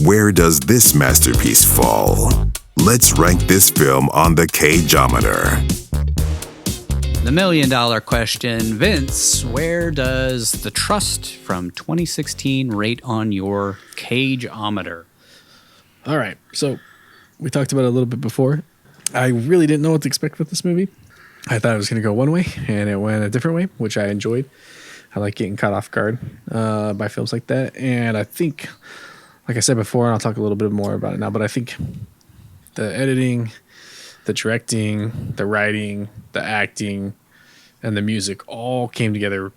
where does this masterpiece fall? Let's rank this film on the Cageometer. The million-dollar question, Vince, where does The Trust from 2016 rate on your Cageometer? All right, so we talked about it a little bit before. I really didn't know what to expect with this movie. I thought it was going to go one way, and it went a different way, which I enjoyed. I like getting caught off guard by films like that. And I think, like I said before, and I'll talk a little bit more about it now, but I think the editing, the directing, the writing, the acting, and the music all came together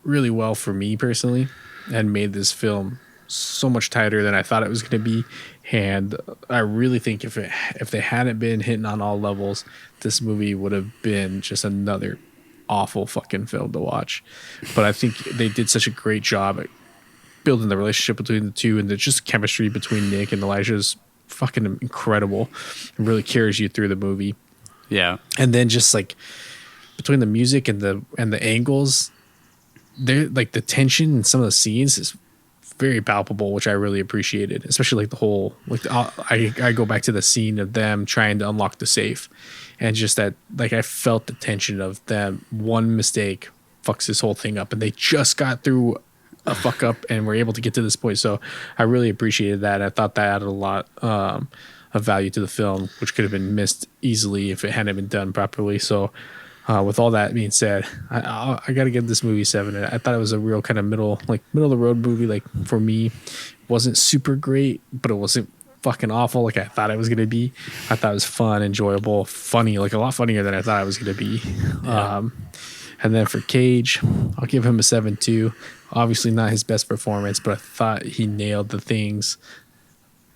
really well for me personally and made this film so much tighter than I thought it was going to be. And I really think if they hadn't been hitting on all levels, this movie would have been just another awful fucking film to watch. But I think they did such a great job at building the relationship between the two, and the just chemistry between Nick and Elijah is fucking incredible. It really carries you through the movie. Yeah. And then just like between the music and the angles, there like the tension in some of the scenes is very palpable, which I really appreciated, especially like the whole like I go back to the scene of them trying to unlock the safe, and just that like I felt the tension of them. One mistake fucks this whole thing up, and they just got through a fuck up and were able to get to this point. So I really appreciated that. I thought that added a lot of value to the film, which could have been missed easily if it hadn't been done properly. So with all that being said, I got to give this movie 7. I thought it was a real kind of middle of the road movie. Like for me, it wasn't super great, but it wasn't fucking awful like I thought it was going to be. I thought it was fun, enjoyable, funny, like a lot funnier than I thought it was going to be. Yeah. And then for Cage, I'll give him a 7 too. Obviously not his best performance, but I thought he nailed the things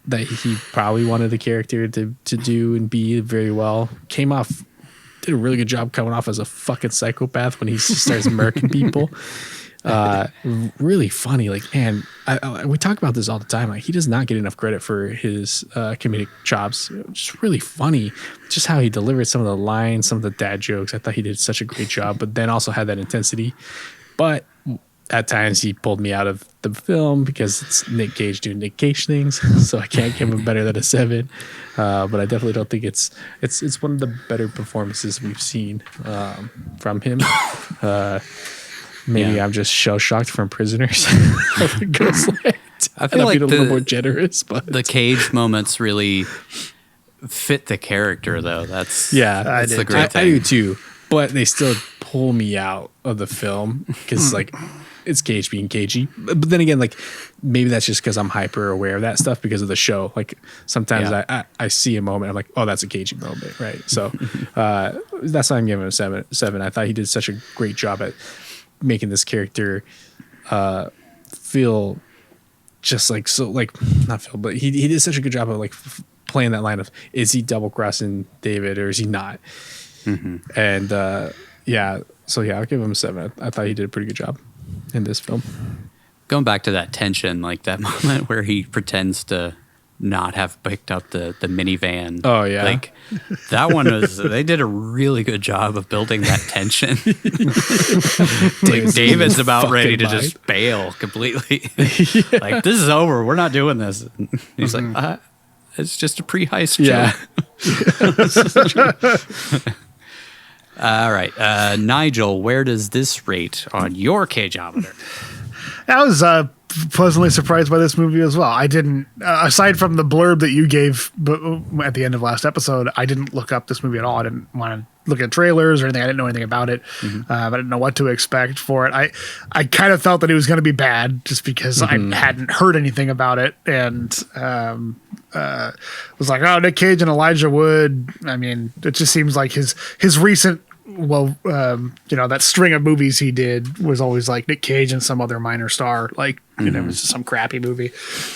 that he probably wanted the character to do and be very well. Did a really good job coming off as a fucking psychopath when he starts murking people. Really funny. Like, man, we talk about this all the time. Like, he does not get enough credit for his comedic chops. Just really funny. Just how he delivered some of the lines, some of the dad jokes. I thought he did such a great job, but then also had that intensity. But at times he pulled me out of the film because it's Nick Cage doing Nick Cage things. So I can't give him better than a 7. But I definitely don't think it's one of the better performances we've seen from him. Maybe I'm just shell shocked from Prisoners. I feel like a little more generous, but the Cage moments really fit the character, though. That's the great thing. I do too, but they still pull me out of the film because like it's Cage being cagey. But then again, like maybe that's just because I'm hyper aware of that stuff because of the show. Like sometimes I see a moment, I'm like, oh, that's a cagey moment, right? So that's why I'm giving him a 7. I thought he did such a great job at making this character feel just like not feel, but he did such a good job of like playing that line of, is he double crossing David or is he not? Mm-hmm. And I'll give him a 7. I thought he did a pretty good job in this film. Going back to that tension, like that moment where he pretends to not have picked up the minivan. Oh yeah. Like that one they did a really good job of building that tension. Like David's about ready to just bail completely. Like, this is over. We're not doing this. And he's like, it's just a pre-heist joke. All right. Nigel, where does this rate on your Cageometer? I was pleasantly surprised by this movie as well. I didn't, aside from the blurb that you gave at the end of last episode, I didn't look up this movie at all. I didn't want to look at trailers or anything. I didn't know anything about it. I didn't know what to expect for it. I kind of felt that it was going to be bad just because I hadn't heard anything about it, and was like, oh, Nick Cage and Elijah Wood. I mean, it just seems like his recent, that string of movies he did was always like Nick Cage and some other minor star, like, it was just some crappy movie.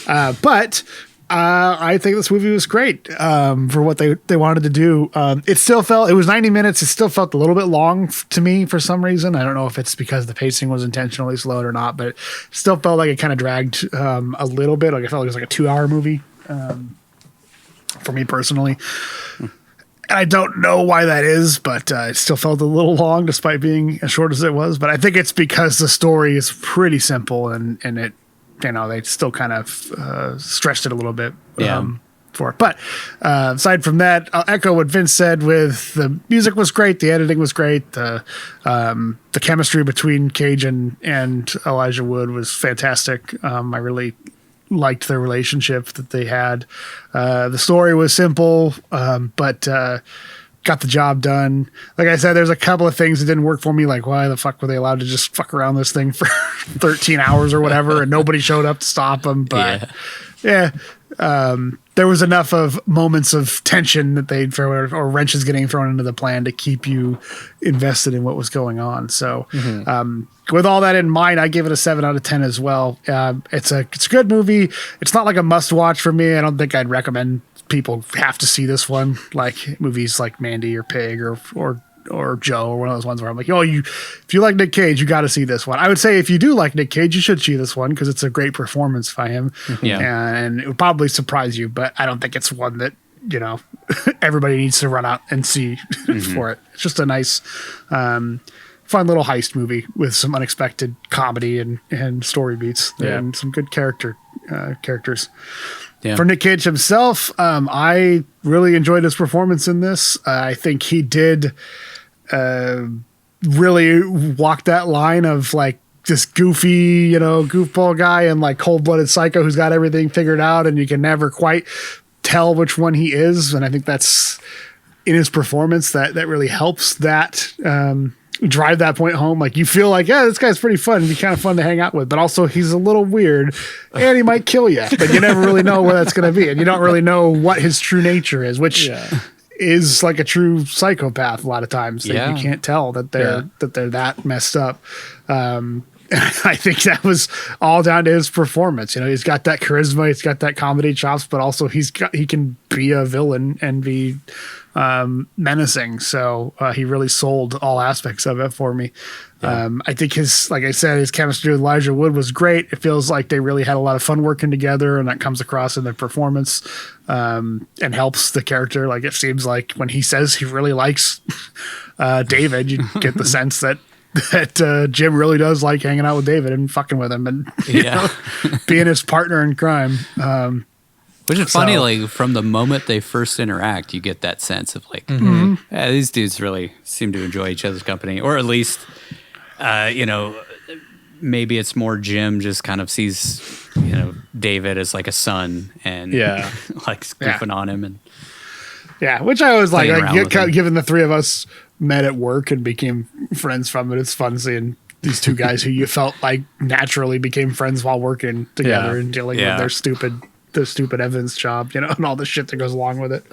But I think this movie was great for what they wanted to do. It was 90 minutes. It still felt a little bit long to me for some reason. I don't know if it's because the pacing was intentionally slowed or not, but it still felt like it kind of dragged a little bit. Like I felt like it was like a 2-hour movie for me personally. I don't know why that is, but it still felt a little long despite being as short as it was. But I think it's because the story is pretty simple and it they still kind of stretched it a little bit. Yeah. For it. But aside from that, I'll echo what Vince said with the music was great, the editing was great, the chemistry between Cage and Elijah Wood was fantastic. I really liked their relationship that they had. The story was simple, but got the job done. Like I said, there's a couple of things that didn't work for me, like why the fuck were they allowed to just fuck around this thing for 13 hours or whatever and nobody showed up to stop them. But there was enough of moments of tension that they'd throw or wrenches getting thrown into the plan to keep you invested in what was going on. So with all that in mind, I give it a 7 out of 10 as well. It's a good movie. It's not like a must watch for me. I don't think I'd recommend people have to see this one, like movies like Mandy or Pig or Joe, or one of those ones where I'm like, if you like Nick Cage, you got to see this one. I would say if you do like Nick Cage, you should see this one because it's a great performance by him. Yeah. And it would probably surprise you, but I don't think it's one that, everybody needs to run out and see for it. It's just a nice, fun little heist movie with some unexpected comedy and story beats and some good characters. Yeah. For Nick Cage himself, I really enjoyed his performance in this. I think he did really walk that line of like this goofy, goofball guy and like cold-blooded psycho who's got everything figured out and you can never quite tell which one he is. And I think that's in his performance that really helps that drive that point home. Like you feel like, this guy's pretty fun. He'd be kind of fun to hang out with, but also he's a little weird and he might kill you, but you never really know where that's going to be. And you don't really know what his true nature is, which is like a true psychopath. A lot of times you can't tell that they're that messed up. I think that was all down to his performance. He's got that charisma, he's got that comedy chops, but also he can be a villain and be menacing. So he really sold all aspects of it for me. I think like I said, his chemistry with Elijah Wood was great. It feels like they really had a lot of fun working together, and that comes across in their performance and helps the character. Like it seems like when he says he really likes David, you get the sense that Jim really does like hanging out with David and fucking with him and being his partner in crime. Which is funny, like from the moment they first interact, you get that sense of like, these dudes really seem to enjoy each other's company, or at least, maybe it's more Jim just kind of sees, David as like a son and like goofing on him and which I always like him. given the three of us met at work and became friends from it. It's fun seeing these two guys who you felt like naturally became friends while working together and dealing with their stupid evidence job, and all the shit that goes along with it.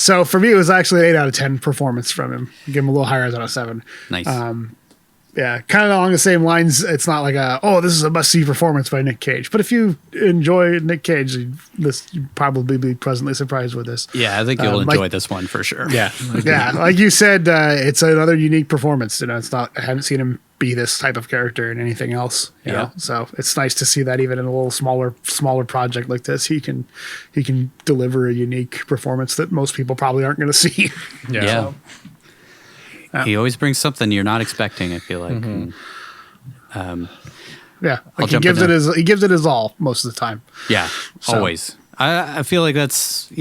So for me, it was actually an 8 out of 10 performance from him. Give him a little higher out of 7. Nice. Kind of along the same lines. It's not like this is a must-see performance by Nick Cage. But if you enjoy Nick Cage, you'd probably be pleasantly surprised with this. Yeah, I think you'll enjoy this one for sure. Yeah. Like you said, it's another unique performance. It's not. I haven't seen him be this type of character in anything else. You know? So it's nice to see that even in a little smaller project like this, he can deliver a unique performance that most people probably aren't going to see. Yeah. He always brings something you're not expecting, I feel like. Like he gives it his all most of the time. Yeah, always. I feel like that's,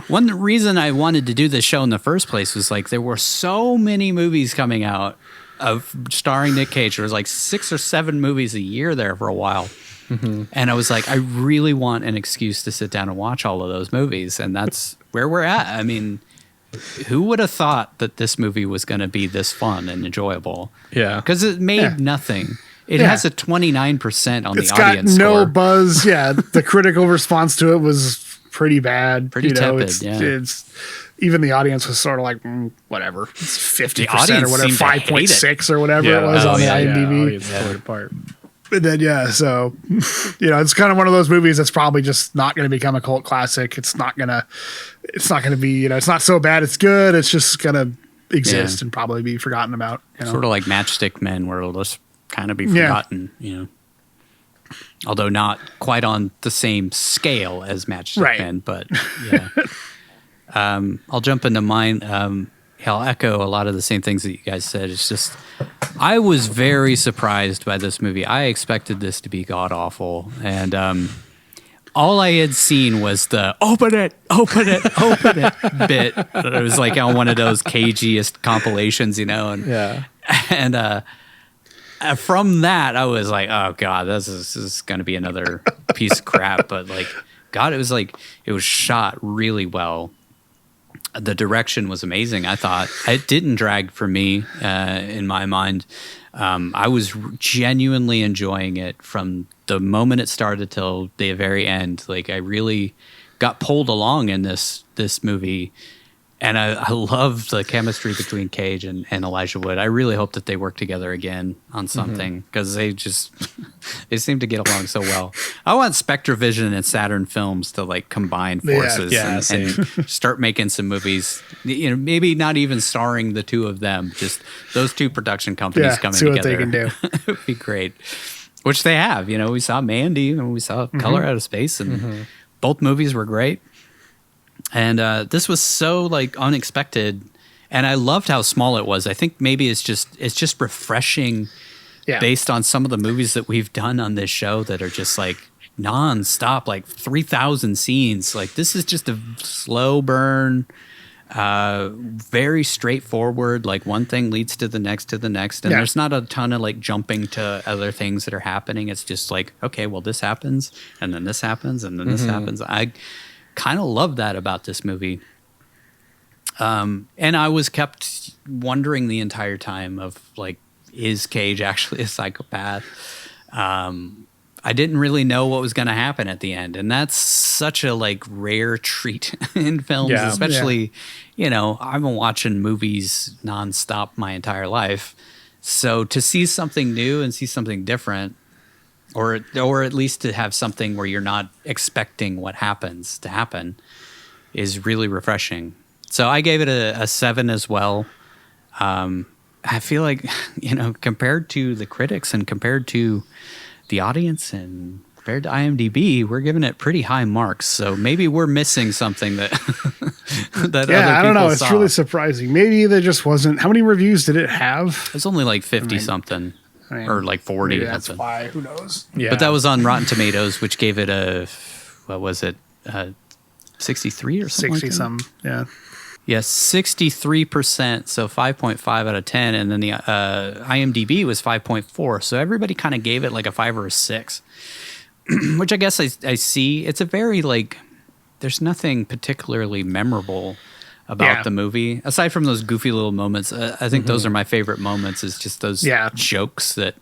one reason I wanted to do this show in the first place was like there were so many movies coming out of starring Nick Cage. There was like 6 or 7 movies a year there for a while. And I was like, I really want an excuse to sit down and watch all of those movies. And that's where we're at. I mean, who would have thought that this movie was going to be this fun and enjoyable? Yeah. Because it made nothing. It has a 29% on the audience score. It's got no buzz. Yeah. The critical response to it was pretty bad. Pretty tepid, It's even the audience was sort of like, whatever. It's 50% or whatever, 5.6 or whatever it was on the IMDb. It's tore it apart. And then, so, it's kind of one of those movies that's probably just not going to become a cult classic. It's not going to be, it's not so bad it's good. It's just going to exist and probably be forgotten about. Sort of like Matchstick Men, where it'll just kind of be forgotten, Although not quite on the same scale as Matchstick Men, but I'll jump into mine. I'll echo a lot of the same things that you guys said. It's just, I was very surprised by this movie. I expected this to be god awful, and all I had seen was the open it bit. It was like on one of those cagiest compilations, and from that I was like, oh god, this is going to be another piece of crap. But like, God, it was shot really well. The direction was amazing. I thought it didn't drag for me in my mind. I was genuinely enjoying it from the moment it started till the very end. Like, I really got pulled along in this movie, and I love the chemistry between Cage and Elijah Wood. I really hope that they work together again on something, because they seem to get along so well. I want Spectrevision and Saturn Films to like combine forces and start making some movies. Maybe not even starring the two of them, just those two production companies coming together. See what they can do. It would be great. Which they have. We saw Mandy and we saw Color Out of Space, and both movies were great. And this was so like unexpected, and I loved how small it was. I think maybe it's just refreshing, based on some of the movies that we've done on this show that are just like nonstop, like 3,000 scenes. Like, this is just a slow burn, very straightforward. Like, one thing leads to the next, and there's not a ton of like jumping to other things that are happening. It's just like, okay, well, this happens, and then this happens, and then this happens. I kind of love that about this movie. And I was kept wondering the entire time of like, is Cage actually a psychopath? I didn't really know what was going to happen at the end. And that's such a like rare treat in films, especially, I've been watching movies nonstop my entire life. So to see something new and see something different, or at least to have something where you're not expecting what happens to happen, is really refreshing. So I gave it a 7 as well. I feel like, compared to the critics and compared to the audience and compared to IMDb, we're giving it pretty high marks. So maybe we're missing something that that other people I don't know. It's saw. really surprising. Maybe there just wasn't. How many reviews did it have? It's only like 50 something. Or like 40. Maybe that's why. Who knows? Yeah. But that was on Rotten Tomatoes, which gave it a, what was it, 63 or something? 60 something. Yeah. Yes, 63%, so 5.5 out of 10. And then the IMDb was 5.4. So everybody kind of gave it like a 5 or a 6, which I guess I see. It's a very like, there's nothing particularly memorable about the movie, aside from those goofy little moments. I think those are my favorite moments, is just those jokes that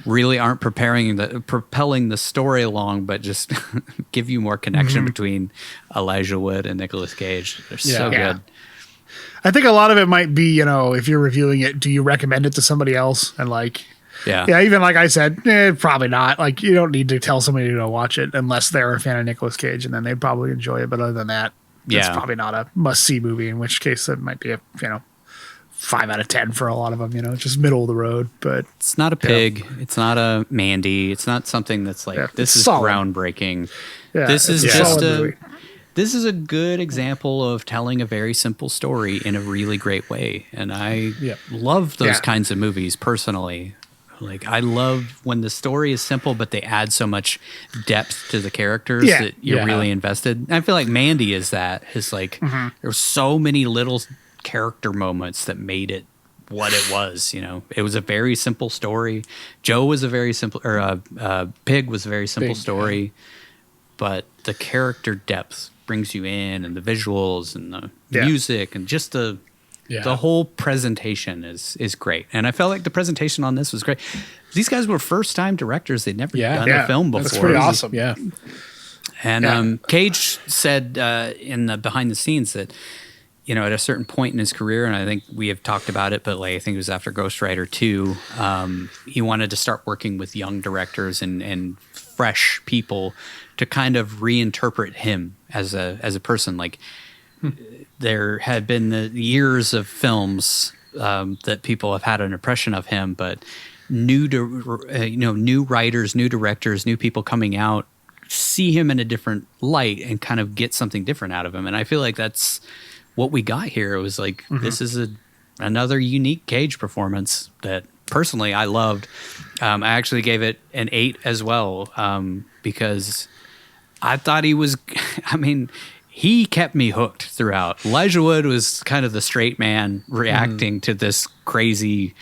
really aren't propelling the story along, but just give you more connection between Elijah Wood and Nicolas Cage. They're so good. I think a lot of it might be, if you're reviewing it, do you recommend it to somebody else? And like, even like I said, probably not. Like, you don't need to tell somebody to go watch it unless they're a fan of Nicolas Cage, and then they'd probably enjoy it. But other than that, it's probably not a must-see movie, in which case it might be a, 5 out of 10 for a lot of them, just middle of the road. But it's not a Pig. It's not a Mandy. It's not something that's like, this is solid. Groundbreaking. Yeah, this is just movie. This is a good example of telling a very simple story in a really great way. And I love those kinds of movies personally. Like, I love when the story is simple, but they add so much depth to the characters that you're really invested. And I feel like Mandy is that. It's like, there's so many little character moments that made it what it was. It was a very simple story. Joe was a very simple, Pig was a very simple story, but the character depth brings you in, and the visuals and the music and just the whole presentation is great. And I felt like the presentation on this was great. These guys were first-time directors. They'd never done a film before. That's pretty awesome. Yeah. And Cage said in the behind the scenes that, at a certain point in his career, and I think we have talked about it, but like, I think it was after Ghost Rider 2, he wanted to start working with young directors and fresh people to kind of reinterpret him as a person. Like, there had been the years of films that people have had an impression of him, but new writers, new directors, new people coming out see him in a different light and kind of get something different out of him. And I feel like that's what we got here. It was like, this is another unique Cage performance that personally I loved. I actually gave it an 8 as well, because I thought he was, I mean, he kept me hooked throughout. Elijah Wood was kind of the straight man reacting to this crazy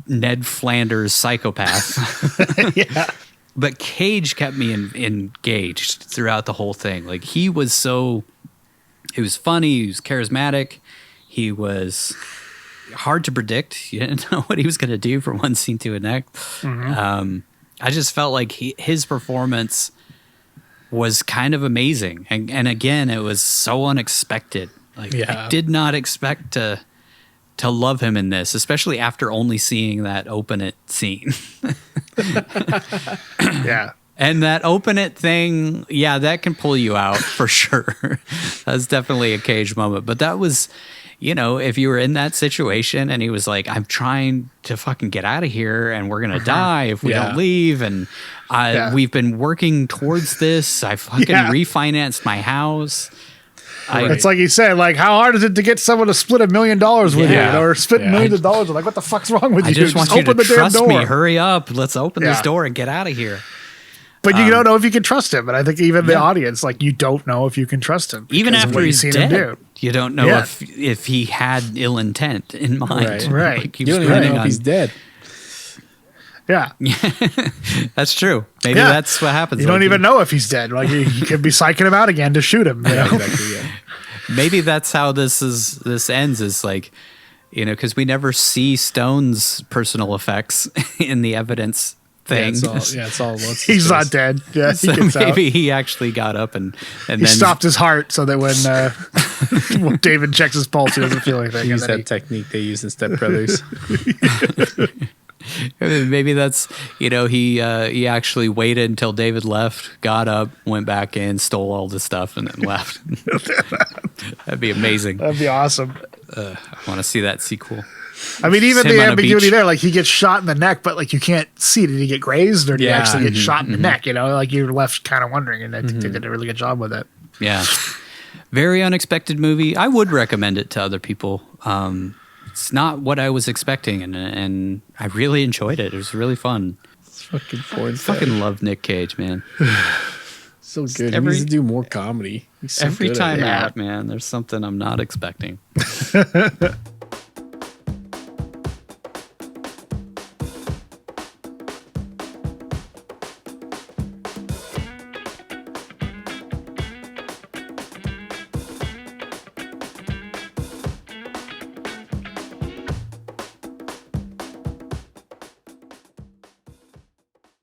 Ned Flanders psychopath. Yeah. But Cage kept me engaged throughout the whole thing. Like, he was funny, he was charismatic, he was hard to predict. You didn't know what he was going to do from one scene to the next. I just felt like his performance was kind of amazing. And again, it was so unexpected. Like, I did not expect to love him in this, especially after only seeing that open it scene. Yeah. And that open it thing, that can pull you out for sure. That's definitely a Cage moment. But that was, if you were in that situation and he was like, I'm trying to fucking get out of here and we're going to die if we don't leave. And we've been working towards this. I fucking refinanced my house. It's like you said, like, how hard is it to get someone to split $1 million with you, or split millions of dollars? Like, what the fuck's wrong with you? I just want you to open the damn trust door. me. Hurry up. Let's open this door and get out of here. But you don't know if you can trust him. And I think even the audience, like, you don't know if you can trust him. Even after he's dead, you don't know if he had ill intent in mind. Right. Like, you don't even know if he's dead. Yeah. That's true. Maybe that's what happens. You don't even know if he's dead. Like, you could be psyching him out again to shoot him. You know? Exactly, Maybe that's how this ends, is like, because we never see Stone's personal effects in the evidence thing. It's all he's not dead. Yeah, so he gets maybe out. he actually got up and He then stopped his heart so that when David checks his pulse, he doesn't feel anything. Use that technique they use in Step Brothers. Maybe that's, he actually waited until David left, got up, went back in, stole all the stuff, and then left. That'd be amazing. That'd be awesome. I want to see that sequel. I mean, even Him the on a ambiguity beach. there, like, he gets shot in the neck, but like, you can't see, did he get grazed or did he actually get shot in the neck? Like, you're left kind of wondering, and I think they did a really good job with it. Yeah. Very unexpected movie. I would recommend it to other people. It's not what I was expecting, and I really enjoyed it. It was really fun. It's fucking porn. Fucking love Nick Cage, man. So good. He needs to do more comedy. He's so every good at time it. out, man, there's something I'm not expecting.